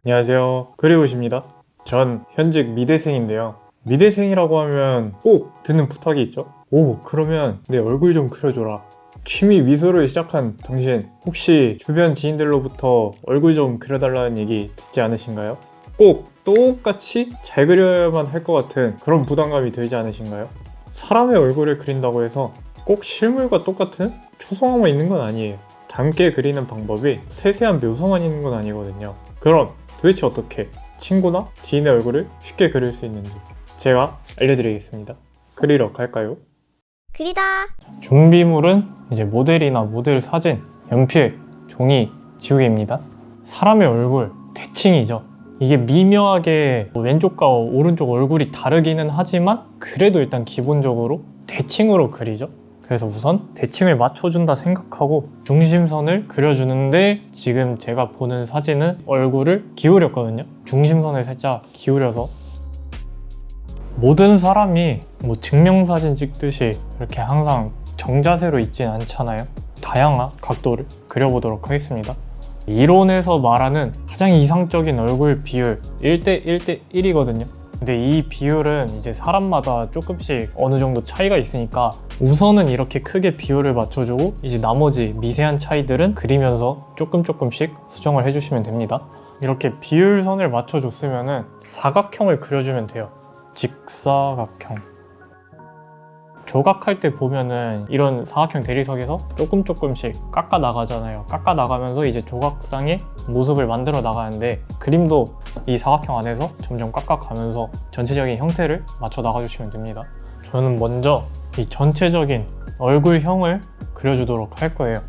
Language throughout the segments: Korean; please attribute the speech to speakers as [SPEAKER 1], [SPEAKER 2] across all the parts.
[SPEAKER 1] 안녕하세요, 그리우십니다. 전 현직 미대생인데요. 미대생이라고 하면 꼭 듣는 부탁이 있죠. 오, 그러면 내 얼굴 좀 그려줘라. 취미 미술을 시작한 당신, 혹시 주변 지인들로부터 얼굴 좀 그려달라는 얘기 듣지 않으신가요? 꼭 똑같이 잘 그려야만 할 것 같은 그런 부담감이 들지 않으신가요? 사람의 얼굴을 그린다고 해서 꼭 실물과 똑같은 초성화만 있는 건 아니에요. 닮게 그리는 방법이 세세한 묘사만 있는 건 아니거든요. 그럼 도대체 어떻게 친구나 지인의 얼굴을 쉽게 그릴 수 있는지 제가 알려드리겠습니다. 그리러 갈까요?
[SPEAKER 2] 그리다.
[SPEAKER 1] 준비물은 이제 모델이나 모델 사진, 연필, 종이, 지우개입니다. 사람의 얼굴, 대칭이죠. 이게 미묘하게 왼쪽과 오른쪽 얼굴이 다르기는 하지만 그래도 일단 기본적으로 대칭으로 그리죠. 그래서 우선 대칭을 맞춰준다 생각하고 중심선을 그려주는데, 지금 제가 보는 사진은 얼굴을 기울였거든요. 중심선을 살짝 기울여서. 모든 사람이 증명사진 찍듯이 이렇게 항상 정자세로 있진 않잖아요. 다양한 각도를 그려보도록 하겠습니다. 이론에서 말하는 가장 이상적인 얼굴 비율 1대 1대 1이거든요. 근데 이 비율은 이제 사람마다 조금씩 어느 정도 차이가 있으니까 우선은 이렇게 크게 비율을 맞춰주고 이제 나머지 미세한 차이들은 그리면서 조금씩 수정을 해주시면 됩니다. 이렇게 비율선을 맞춰줬으면은 사각형을 그려주면 돼요. 직사각형. 조각할 때 보면은 이런 사각형 대리석에서 조금씩 깎아 나가잖아요. 깎아 나가면서 이제 조각상의 모습을 만들어 나가는데, 그림도 이 사각형 안에서 점점 깎아가면서 전체적인 형태를 맞춰 나가주시면 됩니다. 저는 먼저 이 전체적인 얼굴형을 그려주도록 할 거예요.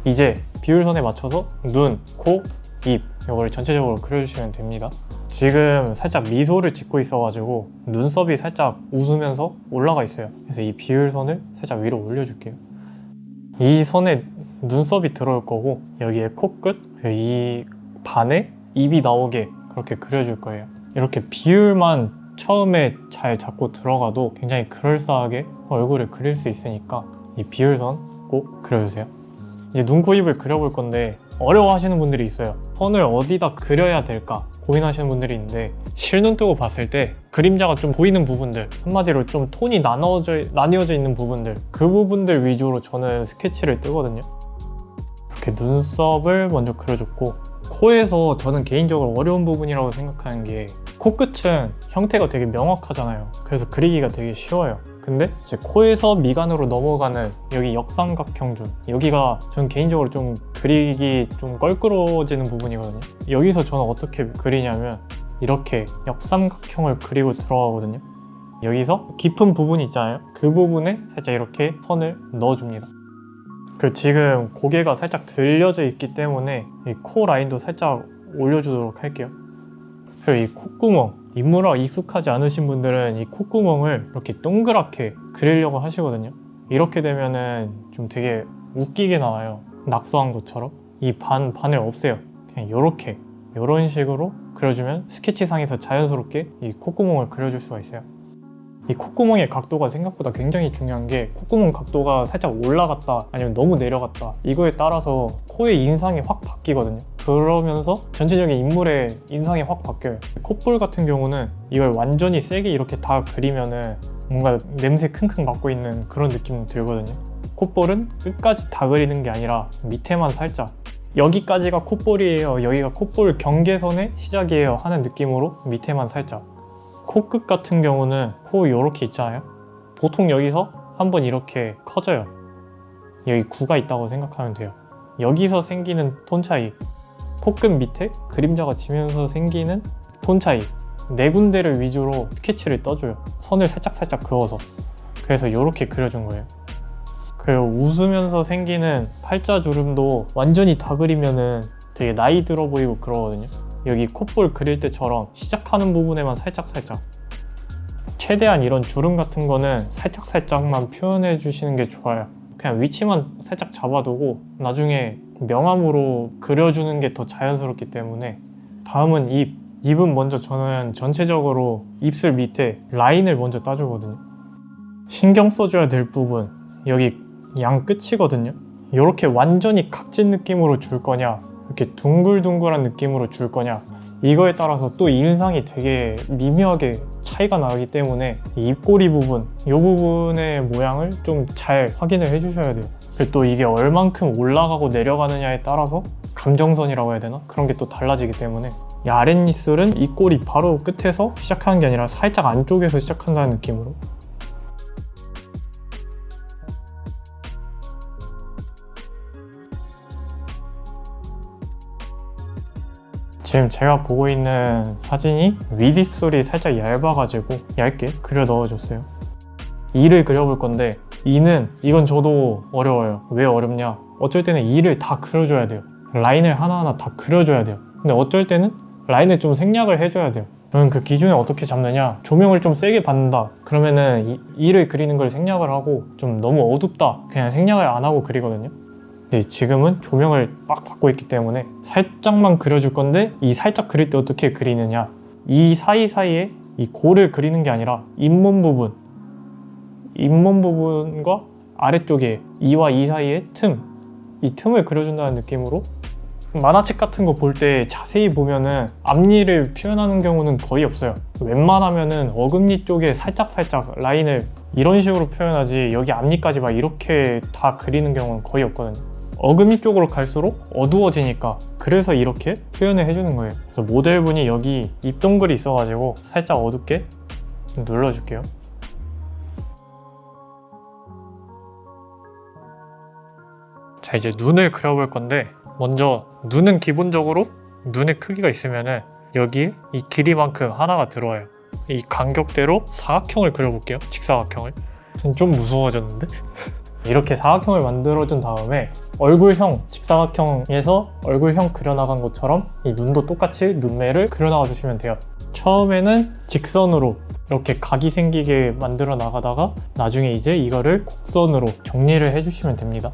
[SPEAKER 1] 이제 비율선에 맞춰서 눈, 코, 입 이거를 전체적으로 그려주시면 됩니다. 지금 살짝 미소를 짓고 있어가지고 눈썹이 살짝 웃으면서 올라가 있어요. 그래서 이 비율선을 살짝 위로 올려줄게요. 이 선에 눈썹이 들어올 거고 여기에 코끝, 이 반에 입이 나오게 그렇게 그려줄 거예요. 이렇게 비율만 처음에 잘 잡고 들어가도 굉장히 그럴싸하게 얼굴을 그릴 수 있으니까 이 비율선 꼭 그려주세요. 이제 눈, 코, 입을 그려볼 건데 어려워하시는 분들이 있어요. 선을 어디다 그려야 될까 고민하시는 분들이 있는데, 실눈 뜨고 봤을 때 그림자가 좀 보이는 부분들, 한마디로 좀 톤이 나뉘어져 있는 부분들, 그 부분들 위주로 저는 스케치를 뜨거든요. 이렇게 눈썹을 먼저 그려줬고, 코에서 저는 개인적으로 어려운 부분이라고 생각하는 게 코끝은 형태가 되게 명확하잖아요. 그래서 그리기가 되게 쉬워요. 근데 이제 코에서 미간으로 넘어가는 여기 역삼각형 존, 여기가 전 개인적으로 좀 그리기 좀 껄끄러워지는 부분이거든요. 여기서 저는 어떻게 그리냐면 이렇게 역삼각형을 그리고 들어가거든요. 여기서 깊은 부분이 있잖아요. 그 부분에 살짝 이렇게 선을 넣어줍니다. 지금 고개가 살짝 들려져 있기 때문에 이 코 라인도 살짝 올려주도록 할게요. 그리고 이 콧구멍, 인물화 익숙하지 않으신 분들은 이 콧구멍을 이렇게 동그랗게 그리려고 하시거든요. 이렇게 되면은 좀 되게 웃기게 나와요. 낙서한 것처럼. 이 반을 없애요. 그냥 이런 식으로 그려주면 스케치상에서 자연스럽게 이 콧구멍을 그려줄 수가 있어요. 이 콧구멍의 각도가 생각보다 굉장히 중요한 게, 콧구멍 각도가 살짝 올라갔다 아니면 너무 내려갔다, 이거에 따라서 코의 인상이 확 바뀌거든요. 그러면서 전체적인 인물의 인상이 확 바뀌어요. 콧볼 같은 경우는 이걸 완전히 세게 이렇게 다 그리면은 뭔가 냄새 킁킁 맡고 있는 그런 느낌 들거든요. 콧볼은 끝까지 다 그리는 게 아니라 밑에만 살짝, 여기까지가 콧볼이에요, 여기가 콧볼 경계선의 시작이에요 하는 느낌으로 밑에만 살짝. 코끝 같은 경우는 코 이렇게 있잖아요. 보통 여기서 한번 이렇게 커져요. 여기 구가 있다고 생각하면 돼요. 여기서 생기는 톤 차이, 코끝 밑에 그림자가 지면서 생기는 톤 차이, 네 군데를 위주로 스케치를 떠줘요. 선을 살짝 그어서. 그래서 이렇게 그려준 거예요. 그리고 웃으면서 생기는 팔자주름도 완전히 다 그리면은 되게 나이 들어 보이고 그러거든요. 여기 콧볼 그릴 때처럼 시작하는 부분에만 살짝 최대한 이런 주름 같은 거는 살짝만 표현해 주시는 게 좋아요. 그냥 위치만 살짝 잡아두고 나중에 명암으로 그려주는 게 더 자연스럽기 때문에. 다음은 입은 먼저 저는 전체적으로 입술 밑에 라인을 먼저 따주거든요. 신경 써줘야 될 부분, 여기 양 끝이거든요. 이렇게 완전히 각진 느낌으로 줄 거냐, 이렇게 둥글둥글한 느낌으로 줄 거냐, 이거에 따라서 또 인상이 되게 미묘하게 차이가 나기 때문에 이 입꼬리 부분, 이 부분의 모양을 좀 잘 확인을 해주셔야 돼요. 그리고 또 이게 얼만큼 올라가고 내려가느냐에 따라서 감정선이라고 해야 되나? 그런 게 또 달라지기 때문에 이 아랫입술은 입꼬리 바로 끝에서 시작하는 게 아니라 살짝 안쪽에서 시작한다는 느낌으로. 지금 제가 보고 있는 사진이 윗입술이 살짝 얇아가지고 얇게 그려 넣어줬어요. 이를 그려볼 건데 이건 저도 어려워요. 왜 어렵냐? 어쩔 때는 이를 다 그려줘야 돼요. 라인을 하나하나 다 그려줘야 돼요. 근데 어쩔 때는 라인을 좀 생략을 해줘야 돼요. 저는 그 기준을 어떻게 잡느냐, 조명을 좀 세게 받는다 그러면은 이를 그리는 걸 생략을 하고, 좀 너무 어둡다 그냥 생략을 안 하고 그리거든요. 근데 지금은 조명을 빡 받고 있기 때문에 살짝만 그려줄 건데, 이 살짝 그릴 때 어떻게 그리느냐, 이 사이사이에 이 고를 그리는 게 아니라 잇몸 부분과 아래쪽에 이와 이 사이에 이 틈을 그려준다는 느낌으로. 만화책 같은 거 볼 때 자세히 보면은 앞니를 표현하는 경우는 거의 없어요. 웬만하면은 어금니 쪽에 살짝 라인을 이런 식으로 표현하지, 여기 앞니까지 막 이렇게 다 그리는 경우는 거의 없거든요. 어금니 쪽으로 갈수록 어두워지니까 그래서 이렇게 표현을 해주는 거예요. 그래서 모델분이 여기 입동글이 있어가지고 살짝 어둡게 눌러줄게요. 자, 이제 눈을 그려볼 건데, 먼저 눈은 기본적으로 눈의 크기가 있으면은 여기에 이 길이만큼 하나가 들어와요. 이 간격대로 사각형을 그려볼게요. 직사각형을. 좀 무서워졌는데? 이렇게 사각형을 만들어준 다음에 얼굴형, 직사각형에서 얼굴형 그려나간 것처럼 이 눈도 똑같이 눈매를 그려나가 주시면 돼요. 처음에는 직선으로 이렇게 각이 생기게 만들어 나가다가 나중에 이제 이거를 곡선으로 정리를 해주시면 됩니다.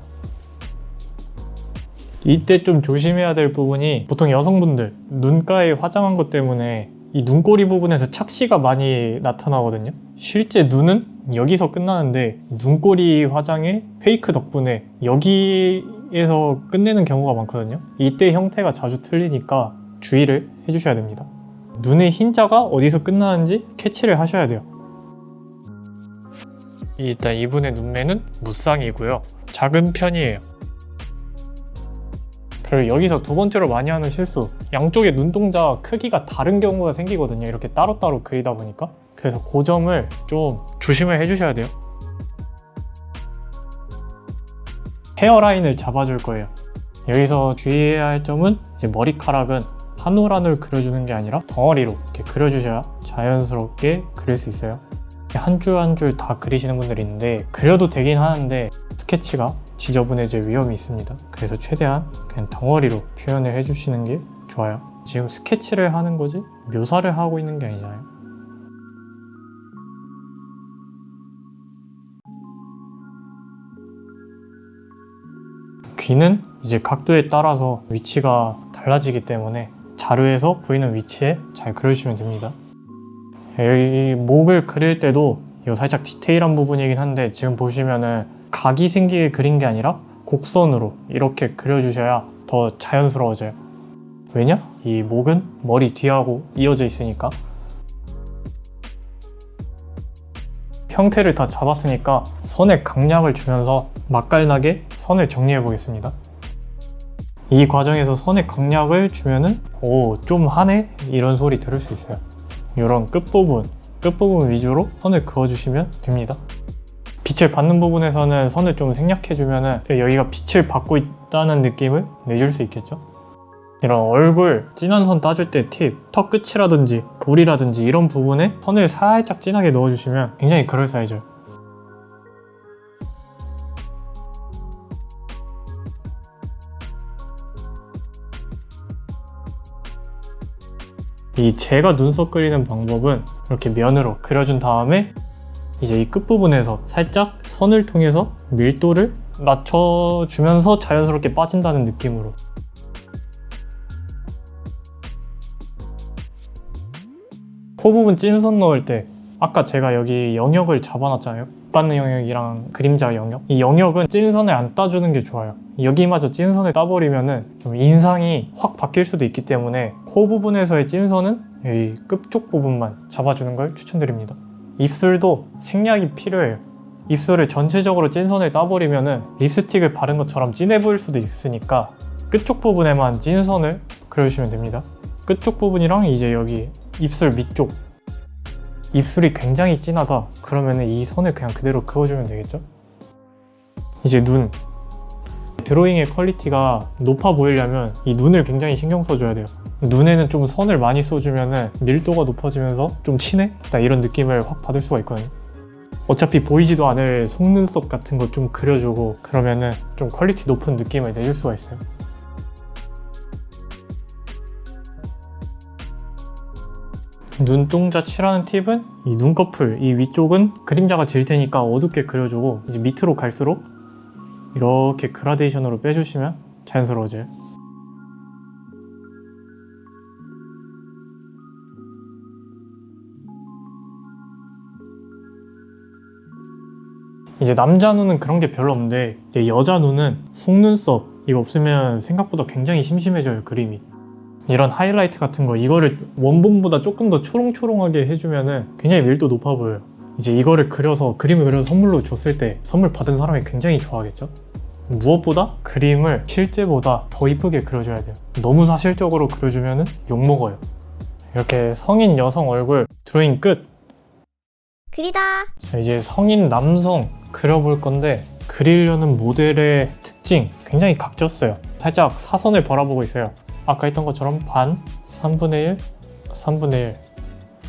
[SPEAKER 1] 이때 좀 조심해야 될 부분이, 보통 여성분들 눈가에 화장한 것 때문에 이 눈꼬리 부분에서 착시가 많이 나타나거든요. 실제 눈은 여기서 끝나는데 눈꼬리 화장의 페이크 덕분에 여기에서 끝내는 경우가 많거든요. 이때 형태가 자주 틀리니까 주의를 해주셔야 됩니다. 눈의 흰자가 어디서 끝나는지 캐치를 하셔야 돼요. 일단 이분의 눈매는 무쌍이고요. 작은 편이에요. 그리고 여기서 두 번째로 많이 하는 실수, 양쪽의 눈동자 크기가 다른 경우가 생기거든요. 이렇게 따로따로 그리다 보니까. 그래서 그 점을 좀 조심을 해주셔야 돼요. 헤어라인을 잡아줄 거예요. 여기서 주의해야 할 점은, 이제 머리카락은 한 올 한 올 그려주는 게 아니라 덩어리로 이렇게 그려주셔야 자연스럽게 그릴 수 있어요. 한 줄 한 줄 다 그리시는 분들이 있는데, 그려도 되긴 하는데 스케치가 지저분해질 위험이 있습니다. 그래서 최대한 그냥 덩어리로 표현을 해주시는 게 좋아요. 지금 스케치를 하는 거지 묘사를 하고 있는 게 아니잖아요. 귀는 이제 각도에 따라서 위치가 달라지기 때문에 자루에서 보이는 위치에 잘 그려주시면 됩니다. 여기 목을 그릴 때도 이거 살짝 디테일한 부분이긴 한데, 지금 보시면은 각이 생기게 그린 게 아니라 곡선으로 이렇게 그려주셔야 더 자연스러워져요. 왜냐? 이 목은 머리 뒤하고 이어져 있으니까. 형태를 다 잡았으니까 선에 강약을 주면서 맛깔나게 선을 정리해 보겠습니다. 이 과정에서 선에 강약을 주면은 좀 하네? 이런 소리 들을 수 있어요. 이런 끝부분 위주로 선을 그어주시면 됩니다. 빛을 받는 부분에서는 선을 좀 생략해주면은 여기가 빛을 받고 있다는 느낌을 내줄 수 있겠죠. 이런 얼굴 진한 선 따줄 때 팁, 턱 끝이라든지 볼이라든지 이런 부분에 선을 살짝 진하게 넣어주시면 굉장히 그럴싸해져요. 이 제가 눈썹 그리는 방법은 이렇게 면으로 그려준 다음에 이제 이 끝부분에서 살짝 선을 통해서 밀도를 낮춰주면서 자연스럽게 빠진다는 느낌으로. 코 부분 찐선 넣을 때 아까 제가 여기 영역을 잡아놨잖아요. 밑받는 영역이랑 그림자 영역, 이 영역은 찐 선을 안 따주는 게 좋아요. 여기마저 찐 선을 따버리면은 좀 인상이 확 바뀔 수도 있기 때문에 코 부분에서의 찐 선은 이 끝쪽 부분만 잡아주는 걸 추천드립니다. 입술도 생략이 필요해요. 입술을 전체적으로 찐 선을 따버리면은 립스틱을 바른 것처럼 진해 보일 수도 있으니까 끝쪽 부분에만 찐 선을 그려주시면 됩니다. 끝쪽 부분이랑 이제 여기 입술 밑쪽, 입술이 굉장히 진하다 그러면 이 선을 그냥 그대로 그어주면 되겠죠. 이제 눈, 드로잉의 퀄리티가 높아 보이려면 이 눈을 굉장히 신경 써줘야 돼요. 눈에는 좀 선을 많이 써주면 밀도가 높아지면서 좀 진해? 이런 느낌을 확 받을 수가 있거든요. 어차피 보이지도 않을 속눈썹 같은 거 좀 그려주고 그러면은 좀 퀄리티 높은 느낌을 내줄 수가 있어요. 눈동자 칠하는 팁은 이 눈꺼풀, 이 위쪽은 그림자가 질 테니까 어둡게 그려주고 이제 밑으로 갈수록 이렇게 그라데이션으로 빼주시면 자연스러워져요. 이제 남자 눈은 그런 게 별로 없는데 이제 여자 눈은 속눈썹 이거 없으면 생각보다 굉장히 심심해져요, 그림이. 이런 하이라이트 같은 거 이거를 원본보다 조금 더 초롱초롱하게 해주면은 굉장히 밀도 높아 보여요. 이제 이거를 그림을 그려서 선물로 줬을 때 선물 받은 사람이 굉장히 좋아하겠죠? 무엇보다 그림을 실제보다 더 이쁘게 그려줘야 돼요. 너무 사실적으로 그려주면은 욕먹어요. 이렇게 성인 여성 얼굴 드로잉 끝!
[SPEAKER 2] 그리다.
[SPEAKER 1] 자, 이제 성인 남성 그려볼 건데 그리려는 모델의 특징 굉장히 각졌어요. 살짝 사선을 바라보고 있어요. 아까 했던 것처럼 반, 3분의 1, 3분의 1.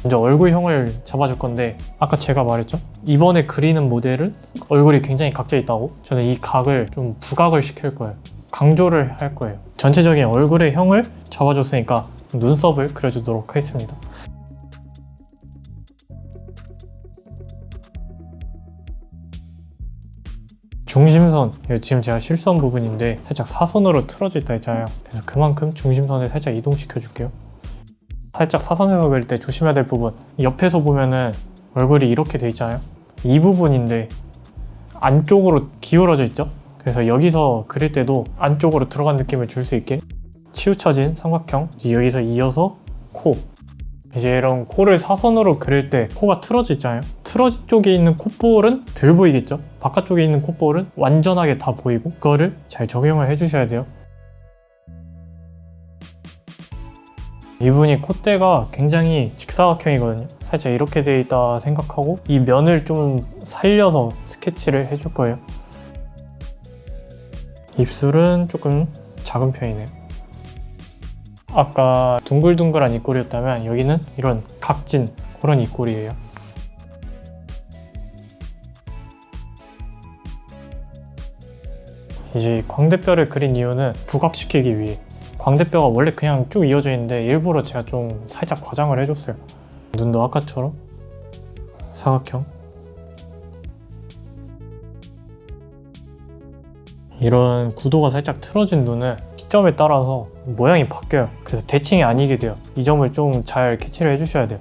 [SPEAKER 1] 이제 얼굴형을 잡아줄 건데 아까 제가 말했죠? 이번에 그리는 모델은 얼굴이 굉장히 각져 있다고? 저는 이 각을 좀 부각을 시킬 거예요. 강조를 할 거예요. 전체적인 얼굴의 형을 잡아줬으니까 눈썹을 그려주도록 하겠습니다. 중심선, 이거 지금 제가 실수한 부분인데 살짝 사선으로 틀어져 있다 했잖아요. 그래서 그만큼 중심선을 살짝 이동시켜 줄게요. 살짝 사선에서 그릴 때 조심해야 될 부분, 옆에서 보면은 얼굴이 이렇게 돼 있잖아요. 이 부분인데 안쪽으로 기울어져 있죠. 그래서 여기서 그릴 때도 안쪽으로 들어간 느낌을 줄 수 있게 치우쳐진 삼각형, 여기서 이어서 코, 이제 이런 코를 사선으로 그릴 때 코가 틀어져 있잖아요. 틀어진 쪽에 있는 콧볼은 덜 보이겠죠? 바깥쪽에 있는 콧볼은 완전하게 다 보이고 그거를 잘 적용을 해주셔야 돼요. 이분이 콧대가 굉장히 직사각형이거든요. 살짝 이렇게 돼 있다 생각하고 이 면을 좀 살려서 스케치를 해줄 거예요. 입술은 조금 작은 편이네요. 아까 둥글둥글한 입꼬리였다면 여기는 이런 각진 그런 입꼬리예요. 이제 광대뼈를 그린 이유는 부각시키기 위해. 광대뼈가 원래 그냥 쭉 이어져 있는데 일부러 제가 좀 살짝 과장을 해줬어요. 눈도 아까처럼 사각형. 이런 구도가 살짝 틀어진 눈은 시점에 따라서 모양이 바뀌어요. 그래서 대칭이 아니게 돼요. 이 점을 좀 잘 캐치를 해주셔야 돼요.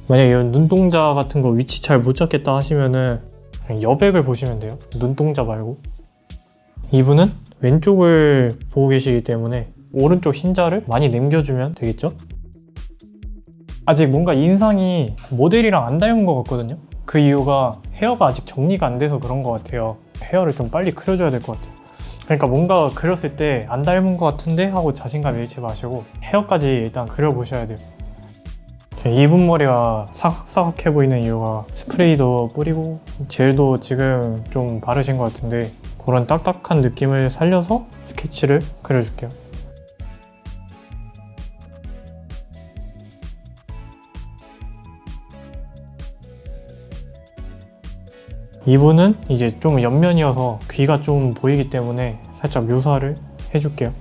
[SPEAKER 1] 만약에 이런 눈동자 같은 거 위치 잘 못 잡겠다 하시면은 여백을 보시면 돼요. 눈동자 말고. 이분은 왼쪽을 보고 계시기 때문에 오른쪽 흰자를 많이 남겨주면 되겠죠? 아직 뭔가 인상이 모델이랑 안 닮은 것 같거든요? 그 이유가 헤어가 아직 정리가 안 돼서 그런 것 같아요. 헤어를 좀 빨리 그려줘야 될 것 같아요. 그러니까 뭔가 그렸을 때 안 닮은 것 같은데 하고 자신감 잃지 마시고 헤어까지 일단 그려보셔야 돼요. 이분 머리가 사각사각해 보이는 이유가 스프레이도 뿌리고 젤도 지금 좀 바르신 것 같은데 그런 딱딱한 느낌을 살려서 스케치를 그려줄게요. 이분은 이제 좀 옆면이어서 귀가 좀 보이기 때문에 살짝 묘사를 해줄게요.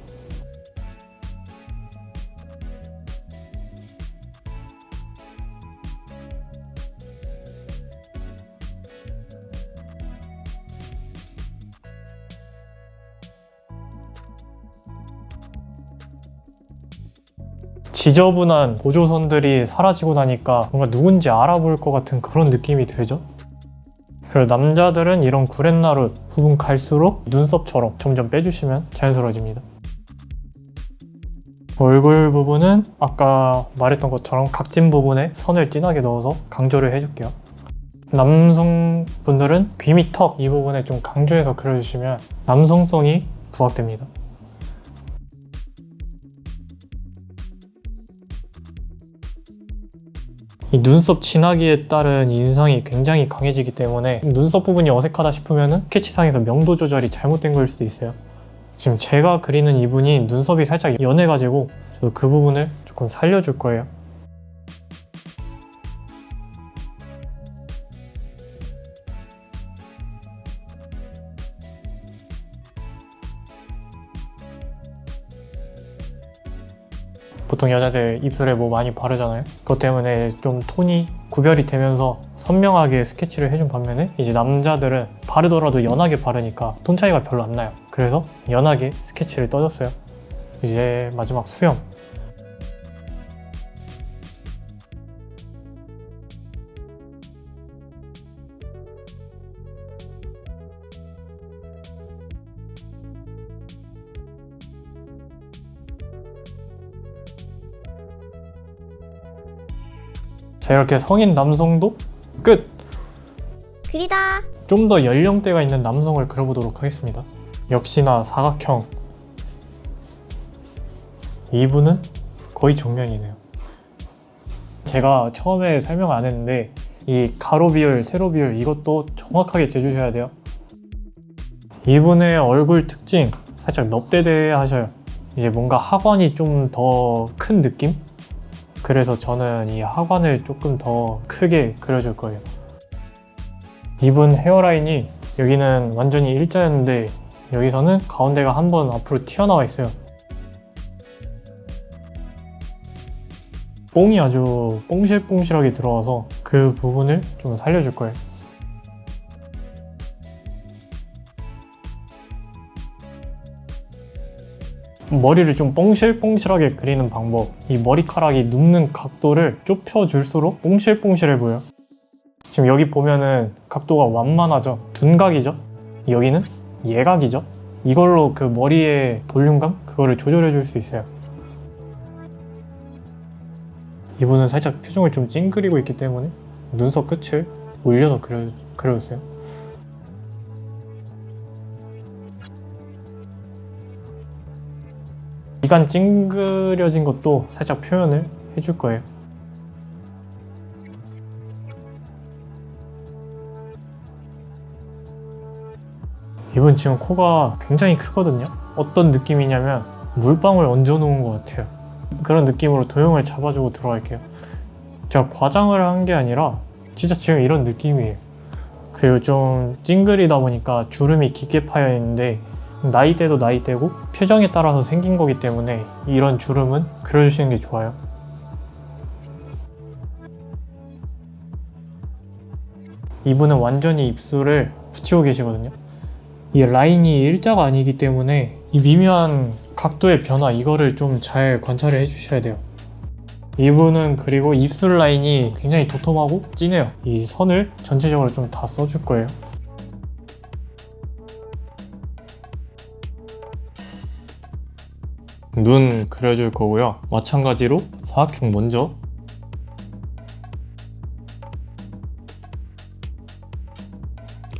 [SPEAKER 1] 지저분한 보조선들이 사라지고 나니까 뭔가 누군지 알아볼 것 같은 그런 느낌이 들죠. 그리고 남자들은 이런 구렛나루 부분 갈수록 눈썹처럼 점점 빼주시면 자연스러워집니다. 얼굴 부분은 아까 말했던 것처럼 각진 부분에 선을 진하게 넣어서 강조를 해줄게요. 남성분들은 귀 밑 턱 이 부분에 좀 강조해서 그려주시면 남성성이 부각됩니다. 이 눈썹 진하기에 따른 인상이 굉장히 강해지기 때문에 눈썹 부분이 어색하다 싶으면 스케치상에서 명도 조절이 잘못된 거일 수도 있어요. 지금 제가 그리는 이분이 눈썹이 살짝 연해가지고 저도 그 부분을 조금 살려줄 거예요. 보통 여자들 입술에 뭐 많이 바르잖아요. 그것 때문에 좀 톤이 구별이 되면서 선명하게 스케치를 해준 반면에 이제 남자들은 바르더라도 연하게 바르니까 톤 차이가 별로 안 나요. 그래서 연하게 스케치를 떠줬어요. 이제 마지막 수염. 자, 이렇게 성인 남성도 끝!
[SPEAKER 2] 그리다.
[SPEAKER 1] 좀 더 연령대가 있는 남성을 그려보도록 하겠습니다. 역시나 사각형. 이분은 거의 정면이네요. 제가 처음에 설명 안 했는데 이 가로 비율, 세로 비율 이것도 정확하게 재주셔야 돼요. 이분의 얼굴 특징 살짝 넙대대 하셔요. 이제 뭔가 하관이 좀 더 큰 느낌? 그래서 저는 이 하관을 조금 더 크게 그려줄 거예요. 이분 헤어라인이 여기는 완전히 일자였는데 여기서는 가운데가 한번 앞으로 튀어나와 있어요. 뽕이 아주 뽕실뽕실하게 들어와서 그 부분을 좀 살려줄 거예요. 머리를 좀 뽕실뽕실하게 그리는 방법. 이 머리카락이 눕는 각도를 좁혀줄수록 뽕실뽕실해 보여요. 지금 여기 보면은 각도가 완만하죠. 둔각이죠. 여기는 예각이죠. 이걸로 그 머리의 볼륨감 그거를 조절해 줄 수 있어요. 이분은 살짝 표정을 좀 찡그리고 있기 때문에 눈썹 끝을 올려서 그려주세요. 미간 찡그려진 것도 살짝 표현을 해줄 거예요. 이분 지금 코가 굉장히 크거든요. 어떤 느낌이냐면 물방울 얹어 놓은 것 같아요. 그런 느낌으로 도형을 잡아주고 들어갈게요. 제가 과장을 한 게 아니라 진짜 지금 이런 느낌이에요. 그리고 좀 찡그리다 보니까 주름이 깊게 파여 있는데 나이대도 나이대고 표정에 따라서 생긴 거기 때문에 이런 주름은 그려주시는 게 좋아요. 이분은 완전히 입술을 붙이고 계시거든요. 이 라인이 일자가 아니기 때문에 이 미묘한 각도의 변화 이거를 좀 잘 관찰을 해주셔야 돼요. 이분은 그리고 입술 라인이 굉장히 도톰하고 진해요. 이 선을 전체적으로 좀 다 써줄 거예요. 눈 그려줄 거고요. 마찬가지로 사각형 먼저.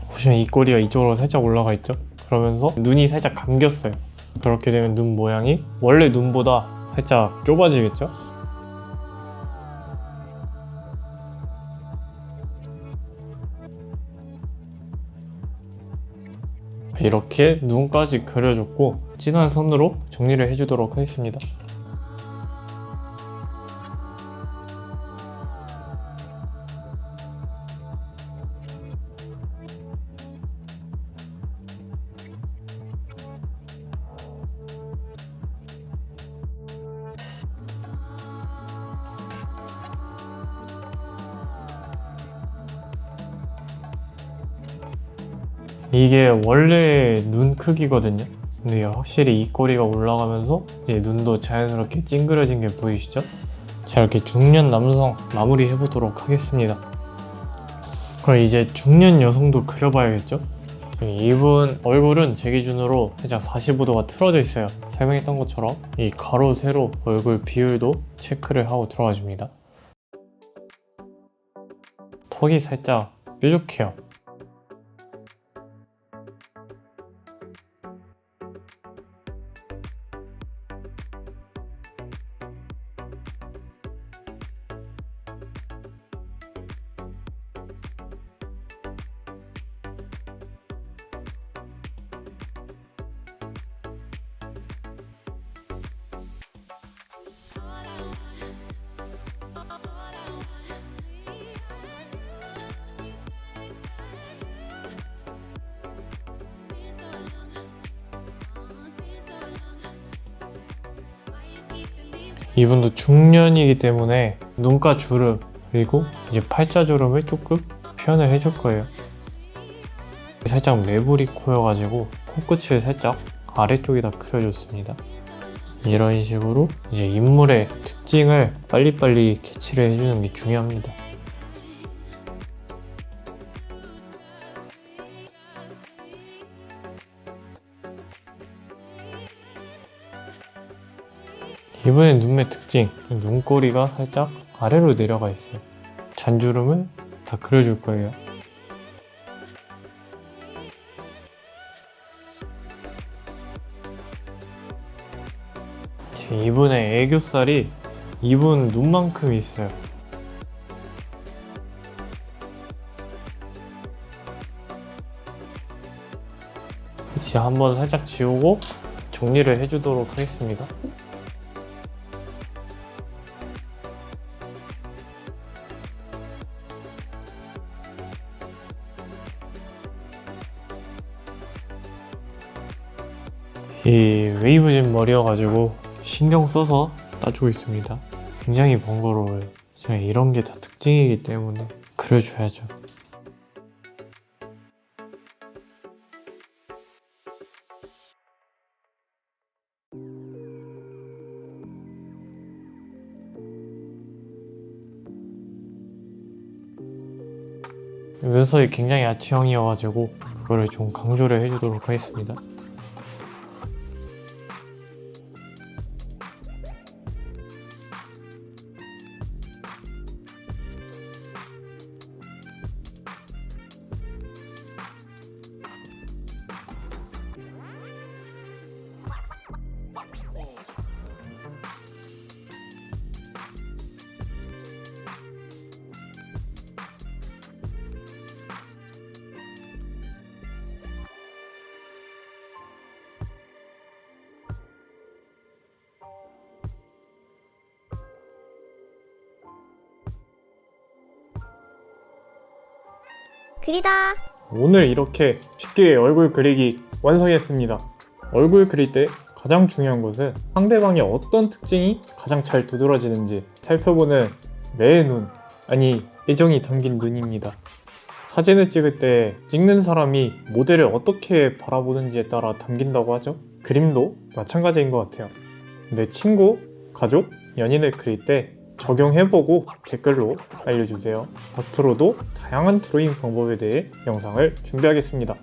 [SPEAKER 1] 보시면 입꼬리가 이쪽으로 살짝 올라가 있죠? 그러면서 눈이 살짝 감겼어요. 그렇게 되면 눈 모양이 원래 눈보다 살짝 좁아지겠죠? 이렇게 눈까지 그려줬고 진한 선으로 정리를 해주도록 하겠습니다. 이게 원래 눈 크기거든요. 근데 확실히 입꼬리가 올라가면서 이제 눈도 자연스럽게 찡그려진 게 보이시죠? 자, 이렇게 중년 남성 마무리 해보도록 하겠습니다. 그럼 이제 중년 여성도 그려봐야겠죠? 이분 얼굴은 제 기준으로 살짝 45도가 틀어져 있어요. 설명했던 것처럼 이 가로 세로 얼굴 비율도 체크를 하고 들어가 줍니다. 턱이 살짝 뾰족해요. 이분도 중년이기 때문에 눈가 주름 그리고 이제 팔자 주름을 조금 표현을 해줄 거예요. 살짝 매부리 코여가지고 코끝을 살짝 아래쪽에다 그려줬습니다. 이런 식으로 이제 인물의 특징을 빨리빨리 캐치를 해주는 게 중요합니다. 이번엔 눈매 특징, 눈꼬리가 살짝 아래로 내려가 있어요. 잔주름을 다 그려줄 거예요. 이분의 애교살이 이분 눈만큼 있어요. 이제 한번 살짝 지우고 정리를 해주도록 하겠습니다. 이 웨이브진 머리여가지고 신경 써서 따주고 있습니다. 굉장히 번거로워요. 제가 이런 게 다 특징이기 때문에 그려줘야죠. 눈썹이 굉장히 아치형이어가지고 그거를 좀 강조를 해주도록 하겠습니다.
[SPEAKER 2] 그리다.
[SPEAKER 1] 오늘 이렇게 쉽게 얼굴 그리기 완성했습니다. 얼굴 그릴 때 가장 중요한 것은 상대방의 어떤 특징이 가장 잘 두드러지는지 살펴보는 매의 눈, 아니 애정이 담긴 눈입니다. 사진을 찍을 때 찍는 사람이 모델을 어떻게 바라보는지에 따라 담긴다고 하죠. 그림도 마찬가지인 것 같아요. 내 친구, 가족, 연인을 그릴 때 적용해보고 댓글로 알려주세요. 앞으로도 다양한 드로잉 방법에 대해 영상을 준비하겠습니다.